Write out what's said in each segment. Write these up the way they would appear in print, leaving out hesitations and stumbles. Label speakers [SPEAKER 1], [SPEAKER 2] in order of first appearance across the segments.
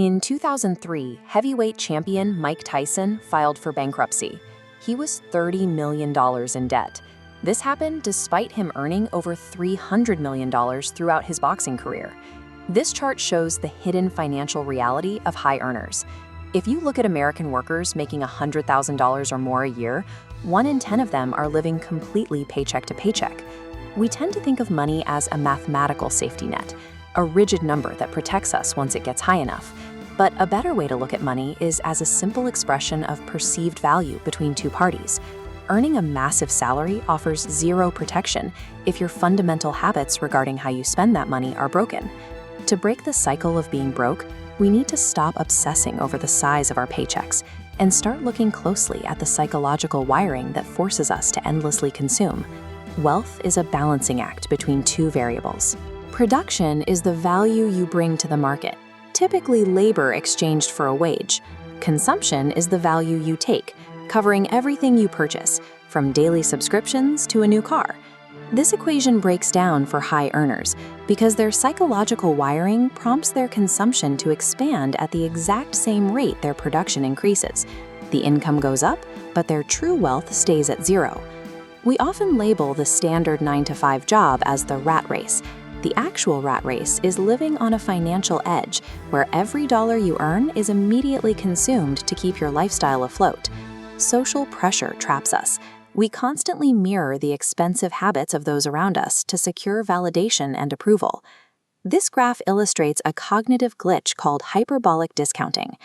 [SPEAKER 1] In 2003, heavyweight champion Mike Tyson filed for bankruptcy. He was $30 million in debt. This happened despite him earning over $300 million throughout his boxing career. This chart shows the hidden financial reality of high earners. If you look at American workers making $100,000 or more a year, 1 in 10 of them are living completely paycheck to paycheck. We tend to think of money as a mathematical safety net, a rigid number that protects us once it gets high enough. But a better way to look at money is as a simple expression of perceived value between two parties. Earning a massive salary offers zero protection if your fundamental habits regarding how you spend that money are broken. To break the cycle of being broke, we need to stop obsessing over the size of our paychecks and start looking closely at the psychological wiring that forces us to endlessly consume. Wealth is a balancing act between two variables. Production is the value you bring to the market, typically labor exchanged for a wage. Consumption is the value you take, covering everything you purchase, from daily subscriptions to a new car. This equation breaks down for high earners because their psychological wiring prompts their consumption to expand at the exact same rate their production increases. The income goes up, but their true wealth stays at zero. We often label the standard 9-to-5 job as the rat race. The actual rat race is living on a financial edge where every dollar you earn is immediately consumed to keep your lifestyle afloat. Social pressure traps us. We constantly mirror the expensive habits of those around us to secure validation and approval. This graph illustrates a cognitive glitch called hyperbolic discounting.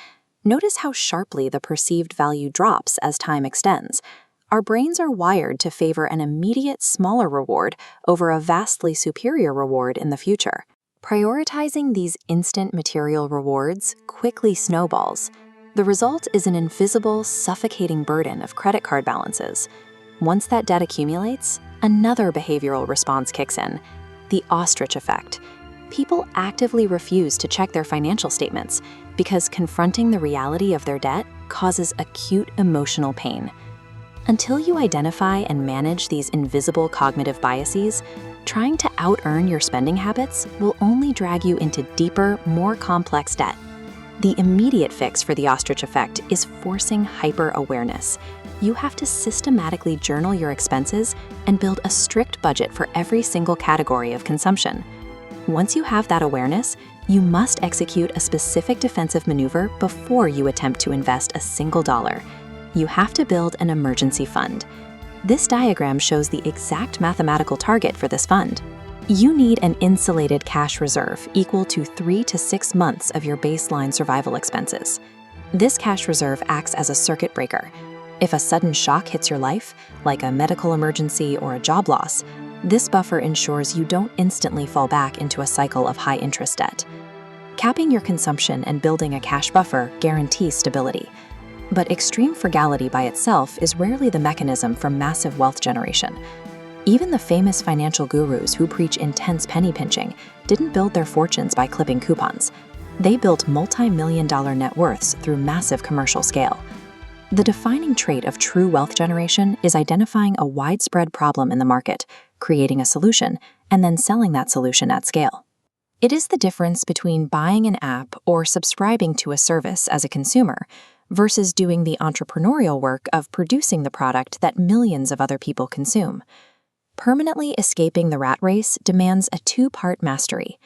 [SPEAKER 1] Notice how sharply the perceived value drops as time extends. Our brains are wired to favor an immediate, smaller reward over a vastly superior reward in the future. Prioritizing these instant material rewards quickly snowballs. The result is an invisible, suffocating burden of credit card balances. Once that debt accumulates, another behavioral response kicks in, the ostrich effect. People actively refuse to check their financial statements because confronting the reality of their debt causes acute emotional pain. Until you identify and manage these invisible cognitive biases, trying to out-earn your spending habits will only drag you into deeper, more complex debt. The immediate fix for the ostrich effect is forcing hyper-awareness. You have to systematically journal your expenses and build a strict budget for every single category of consumption. Once you have that awareness, you must execute a specific defensive maneuver before you attempt to invest a single dollar. You have to build an emergency fund. This diagram shows the exact mathematical target for this fund. You need an insulated cash reserve equal to 3 to 6 months of your baseline survival expenses. This cash reserve acts as a circuit breaker. If a sudden shock hits your life, like a medical emergency or a job loss, this buffer ensures you don't instantly fall back into a cycle of high-interest debt. Capping your consumption and building a cash buffer guarantees stability. But extreme frugality by itself is rarely the mechanism for massive wealth generation. Even the famous financial gurus who preach intense penny pinching didn't build their fortunes by clipping coupons. They built multi-million-dollar net worths through massive commercial scale. The defining trait of true wealth generation is identifying a widespread problem in the market, creating a solution, and then selling that solution at scale. It is the difference between buying an app or subscribing to a service as a consumer versus doing the entrepreneurial work of producing the product that millions of other people consume. Permanently escaping the rat race demands a two-part mastery.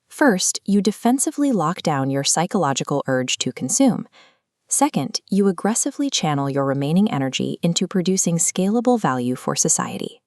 [SPEAKER 1] First, you defensively lock down your psychological urge to consume. Second, you aggressively channel your remaining energy into producing scalable value for society.